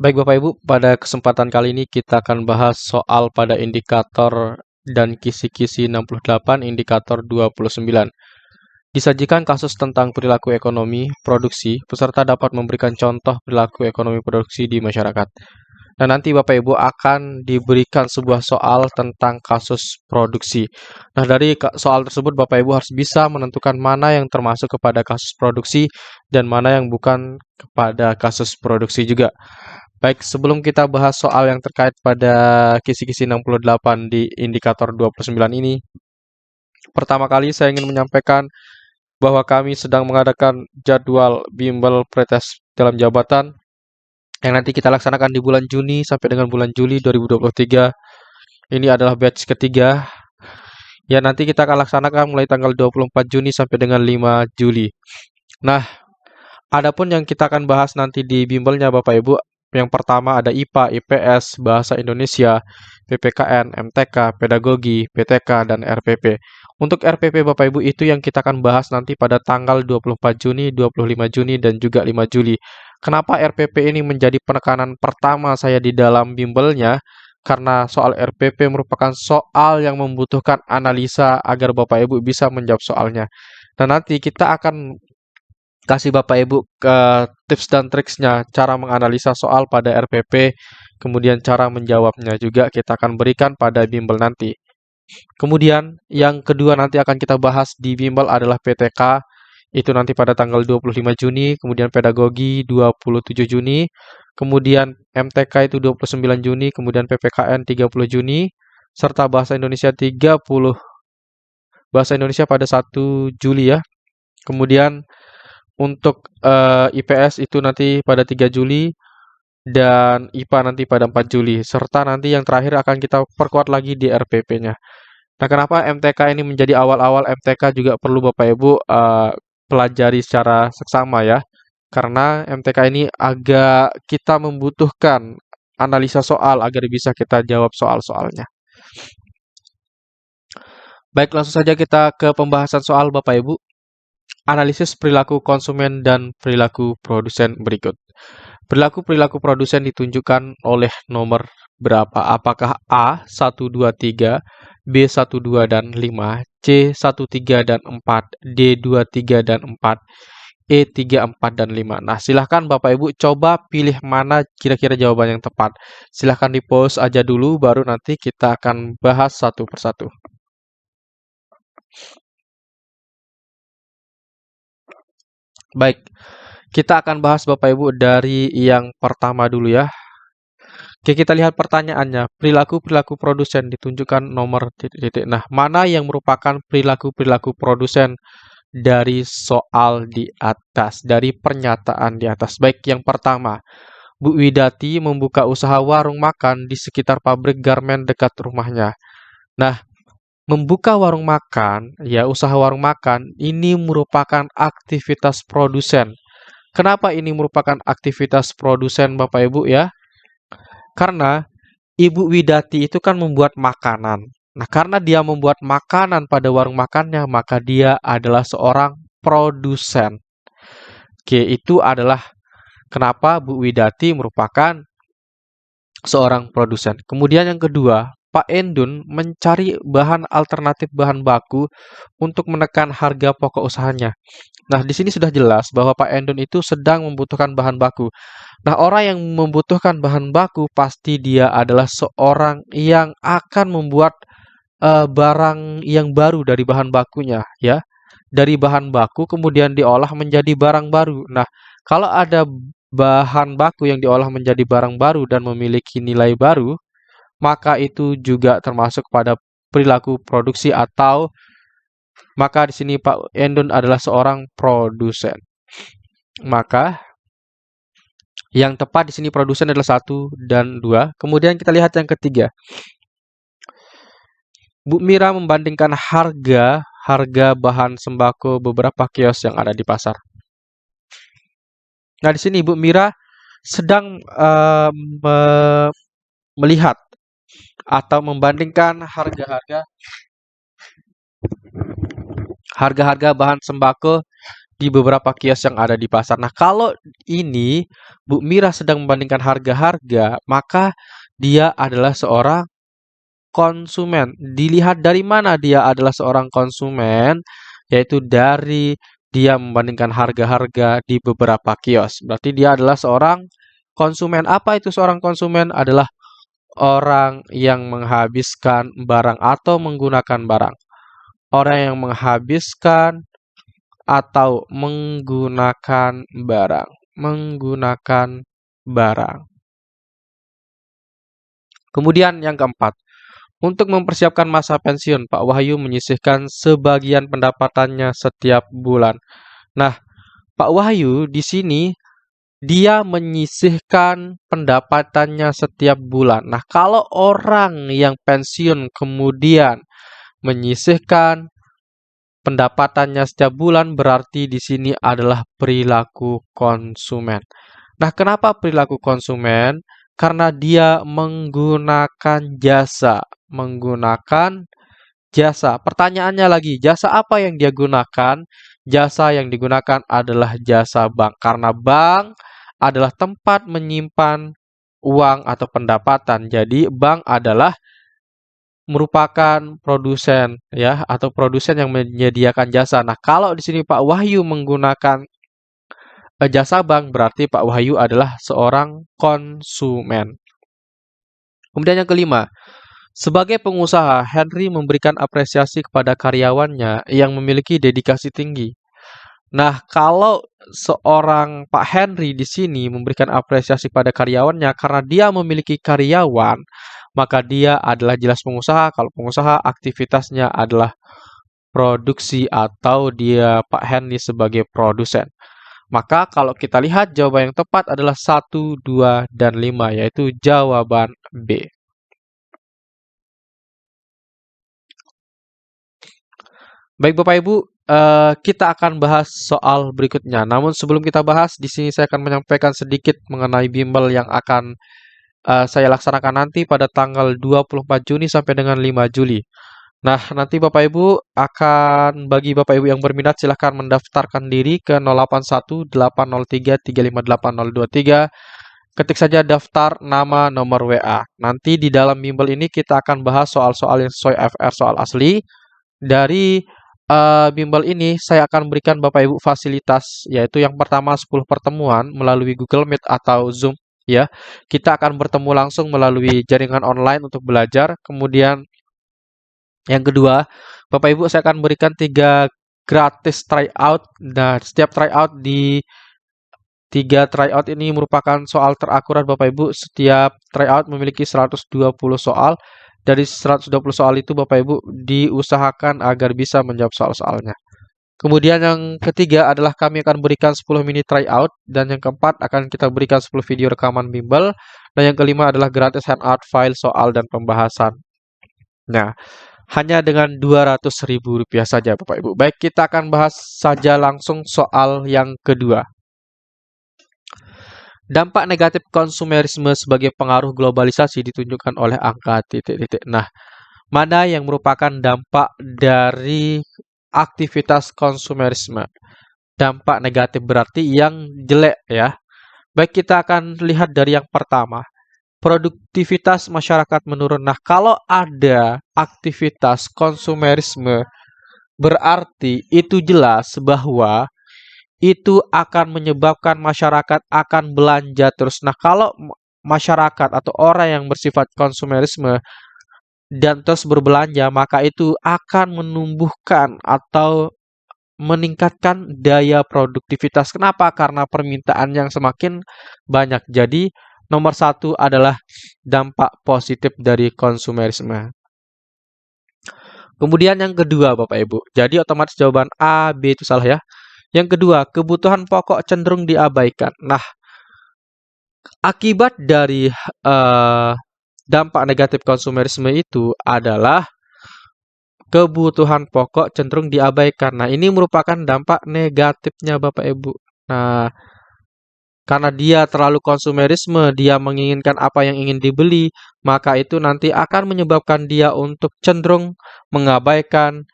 Baik Bapak Ibu, pada kesempatan kali ini kita akan bahas soal pada indikator dan kisi-kisi 68, indikator 29. Disajikan kasus tentang perilaku ekonomi produksi, peserta dapat memberikan contoh perilaku ekonomi produksi di masyarakat. Nah, nanti Bapak Ibu akan diberikan sebuah soal tentang kasus produksi. Nah, dari soal tersebut Bapak Ibu harus bisa menentukan mana yang termasuk kepada kasus produksi dan mana yang bukan kepada kasus produksi juga. Baik, sebelum kita bahas soal yang terkait pada kisi-kisi 68 di indikator 29 ini, pertama kali saya ingin menyampaikan bahwa kami sedang mengadakan jadwal bimbel pretest dalam jabatan yang nanti kita laksanakan di bulan Juni sampai dengan bulan Juli 2023. Ini adalah batch ketiga. Ya, nanti kita akan laksanakan mulai tanggal 24 Juni sampai dengan 5 Juli. Nah, adapun yang kita akan bahas nanti di bimbelnya Bapak Ibu, yang pertama ada IPA, IPS, Bahasa Indonesia, PPKN, MTK, Pedagogi, PTK, dan RPP. Untuk RPP Bapak Ibu itu yang kita akan bahas nanti pada tanggal 24 Juni, 25 Juni, dan juga 5 Juli. Kenapa RPP ini menjadi penekanan pertama saya di dalam bimbelnya? Karena soal RPP merupakan soal yang membutuhkan analisa agar Bapak Ibu bisa menjawab soalnya. Dan nanti kita akan kasih Bapak Ibu ke tips dan triksnya cara menganalisa soal pada RPP, kemudian cara menjawabnya juga kita akan berikan pada bimbel nanti. Kemudian yang kedua nanti akan kita bahas di bimbel adalah PTK, itu nanti pada tanggal 25 Juni, kemudian pedagogi 27 Juni, kemudian MTK itu 29 Juni, kemudian PPKN 30 Juni, serta Bahasa Indonesia 30 Bahasa Indonesia pada 1 Juli ya. Kemudian untuk IPS itu nanti pada 3 Juli dan IPA nanti pada 4 Juli. Serta nanti yang terakhir akan kita perkuat lagi di RPP-nya. Nah, kenapa MTK ini menjadi awal-awal MTK juga perlu Bapak Ibu pelajari secara seksama ya. Karena MTK ini agak kita membutuhkan analisa soal agar bisa kita jawab soal-soalnya. Baik, langsung saja kita ke pembahasan soal Bapak Ibu. Analisis perilaku konsumen dan perilaku produsen berikut. Perilaku-perilaku produsen ditunjukkan oleh nomor berapa? Apakah A 1, 2, 3, B 1, 2, dan 5, C 1, 3, dan 4, D 2, 3, dan 4, E 3, 4, dan 5. Nah, silahkan Bapak Ibu coba pilih mana kira-kira jawaban yang tepat. Silahkan di-pause aja dulu, baru nanti kita akan bahas satu persatu. Baik, kita akan bahas Bapak Ibu dari yang pertama dulu ya. Oke, kita lihat pertanyaannya. Perilaku-perilaku produsen ditunjukkan nomor titik-titik. Nah, mana yang merupakan perilaku-perilaku produsen dari soal di atas, dari pernyataan di atas? Baik, yang pertama, Bu Widati membuka usaha warung makan di sekitar pabrik garmen dekat rumahnya. Nah, membuka warung makan, ya usaha warung makan, ini merupakan aktivitas produsen. Kenapa ini merupakan aktivitas produsen Bapak Ibu ya? Karena Ibu Widati itu kan membuat makanan. Nah, karena dia membuat makanan pada warung makannya, maka dia adalah seorang produsen. Oke, itu adalah kenapa Bu Widati merupakan seorang produsen. Kemudian yang kedua, Pak Endun mencari bahan alternatif bahan baku untuk menekan harga pokok usahanya. Nah, di sini sudah jelas bahwa Pak Endun itu sedang membutuhkan bahan baku. Nah, orang yang membutuhkan bahan baku pasti dia adalah seorang yang akan membuat barang yang baru dari bahan bakunya, ya. Dari bahan baku kemudian diolah menjadi barang baru. Nah, kalau ada bahan baku yang diolah menjadi barang baru dan memiliki nilai baru, maka itu juga termasuk pada perilaku produksi atau maka di sini Pak Endun adalah seorang produsen. Maka yang tepat di sini produsen adalah 1 dan 2. Kemudian kita lihat yang ketiga. Bu Mira membandingkan harga bahan sembako beberapa kios yang ada di pasar. Nah, di sini Bu Mira sedang melihat atau membandingkan harga-harga bahan sembako di beberapa kios yang ada di pasar. Nah, kalau ini Bu Mira sedang membandingkan harga-harga, maka dia adalah seorang konsumen. Dilihat dari mana dia adalah seorang konsumen, yaitu dari dia membandingkan harga-harga di beberapa kios. Berarti dia adalah seorang konsumen. Apa itu seorang konsumen? Adalah orang yang menghabiskan barang atau menggunakan barang. Orang yang menghabiskan atau menggunakan barang. Menggunakan barang. Kemudian yang keempat, untuk mempersiapkan masa pensiun, Pak Wahyu menyisihkan sebagian pendapatannya setiap bulan. Nah, Pak Wahyu di sini dia menyisihkan pendapatannya setiap bulan. Nah, kalau orang yang pensiun kemudian menyisihkan pendapatannya setiap bulan, berarti di sini adalah perilaku konsumen. Nah, kenapa perilaku konsumen? Karena dia menggunakan jasa. Menggunakan jasa. Pertanyaannya lagi, jasa apa yang dia gunakan? Jasa yang digunakan adalah jasa bank. Karena bank adalah tempat menyimpan uang atau pendapatan. Jadi, bank adalah merupakan produsen ya atau produsen yang menyediakan jasa. Nah, kalau di sini Pak Wahyu menggunakan jasa bank, berarti Pak Wahyu adalah seorang konsumen. Kemudian yang kelima, sebagai pengusaha, Henry memberikan apresiasi kepada karyawannya yang memiliki dedikasi tinggi. Nah, kalau seorang Pak Henry di sini memberikan apresiasi pada karyawannya karena dia memiliki karyawan, maka dia adalah jelas pengusaha. Kalau pengusaha, aktivitasnya adalah produksi atau dia Pak Henry sebagai produsen. Maka kalau kita lihat jawaban yang tepat adalah 1, 2, dan 5, yaitu jawaban B. Baik Bapak Ibu, kita akan bahas soal berikutnya. Namun sebelum kita bahas, di sini saya akan menyampaikan sedikit mengenai bimbel yang akan saya laksanakan nanti pada tanggal 24 Juni sampai dengan 5 Juli. Nah, nanti Bapak Ibu akan, bagi Bapak Ibu yang berminat, silahkan mendaftarkan diri ke 081-803-358-023. Ketik saja daftar nama, nomor WA. Nanti di dalam bimbel ini kita akan bahas soal-soal yang sesuai FR, soal asli. Dari bimbel ini saya akan berikan Bapak Ibu fasilitas, yaitu yang pertama 10 pertemuan melalui Google Meet atau Zoom ya. Kita akan bertemu langsung melalui jaringan online untuk belajar. Kemudian yang kedua, Bapak Ibu saya akan berikan 3 gratis tryout. Nah, setiap tryout di 3 tryout ini merupakan soal terakurat Bapak Ibu. Setiap tryout memiliki 120 soal. Dari 120 soal itu Bapak Ibu diusahakan agar bisa menjawab soal-soalnya. Kemudian yang ketiga adalah kami akan berikan 10 mini tryout. Dan yang keempat akan kita berikan 10 video rekaman bimbel. Dan yang kelima adalah gratis handout file soal dan pembahasan. Nah, hanya dengan Rp200.000 saja Bapak Ibu. Baik, kita akan bahas saja langsung soal yang kedua. Dampak negatif konsumerisme sebagai pengaruh globalisasi ditunjukkan oleh angka titik-titik. Nah, mana yang merupakan dampak dari aktivitas konsumerisme? Dampak negatif berarti yang jelek ya. Baik, kita akan lihat dari yang pertama. Produktivitas masyarakat menurun. Nah, kalau ada aktivitas konsumerisme, berarti itu jelas bahwa itu akan menyebabkan masyarakat akan belanja terus. Nah, kalau masyarakat atau orang yang bersifat konsumerisme dan terus berbelanja, maka itu akan menumbuhkan atau meningkatkan daya produktivitas. Kenapa? Karena permintaan yang semakin banyak. Jadi, nomor 1 adalah dampak positif dari konsumerisme. Kemudian yang kedua, Bapak Ibu. Jadi otomatis jawaban A, B itu salah ya. Yang kedua, kebutuhan pokok cenderung diabaikan. Nah, akibat dari dampak negatif konsumerisme itu adalah kebutuhan pokok cenderung diabaikan. Nah, ini merupakan dampak negatifnya Bapak Ibu. Nah, karena dia terlalu konsumerisme, dia menginginkan apa yang ingin dibeli, maka itu nanti akan menyebabkan dia untuk cenderung mengabaikan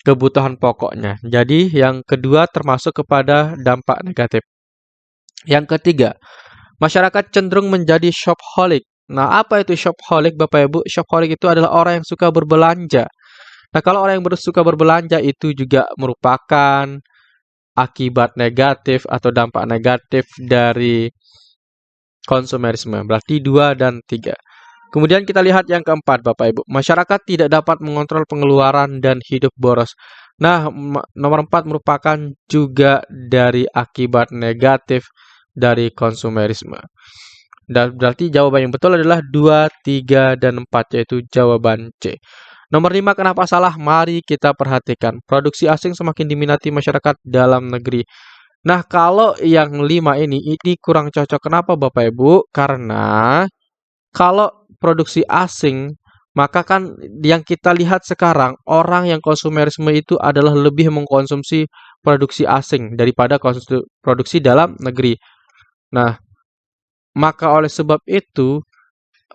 kebutuhan pokoknya. Jadi yang kedua termasuk kepada dampak negatif. Yang ketiga, masyarakat cenderung menjadi shopaholic. Nah, apa itu shopaholic, Bapak Ibu? Shopaholic itu adalah orang yang suka berbelanja. Nah, kalau orang yang suka berbelanja itu juga merupakan akibat negatif atau dampak negatif dari konsumerisme. Berarti 2 dan 3. Kemudian kita lihat yang keempat, Bapak Ibu. Masyarakat tidak dapat mengontrol pengeluaran dan hidup boros. Nah, nomor 4 merupakan juga dari akibat negatif dari konsumerisme. Dan berarti jawaban yang betul adalah 2, 3, dan 4, yaitu jawaban C. Nomor 5, kenapa salah? Mari kita perhatikan. Produksi asing semakin diminati masyarakat dalam negeri. Nah, kalau yang 5 ini kurang cocok. Kenapa, Bapak Ibu? Karena kalau produksi asing, maka kan yang kita lihat sekarang, orang yang konsumerisme itu adalah lebih mengkonsumsi produksi asing daripada produksi dalam negeri. Nah, maka oleh sebab itu,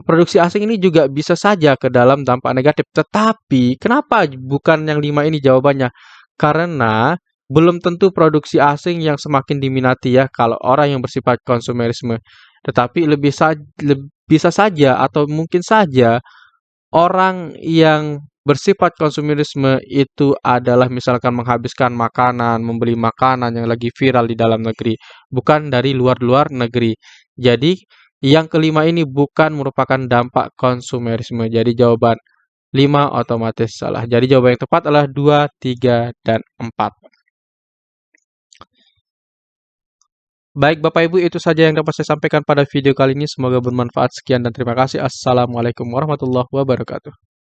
produksi asing ini juga bisa saja ke dalam dampak negatif. Tetapi, kenapa bukan yang 5 ini jawabannya? Karena belum tentu produksi asing yang semakin diminati ya kalau orang yang bersifat konsumerisme. Tetapi bisa saja atau mungkin saja orang yang bersifat konsumerisme itu adalah misalkan menghabiskan makanan, membeli makanan yang lagi viral di dalam negeri, bukan dari luar negeri. Jadi, yang kelima ini bukan merupakan dampak konsumerisme. Jadi, jawaban 5 otomatis salah. Jadi, jawaban yang tepat adalah 2, 3, dan 4. Baik Bapak Ibu, itu saja yang dapat saya sampaikan pada video kali ini. Semoga bermanfaat. Sekian dan terima kasih. Assalamualaikum warahmatullahi wabarakatuh.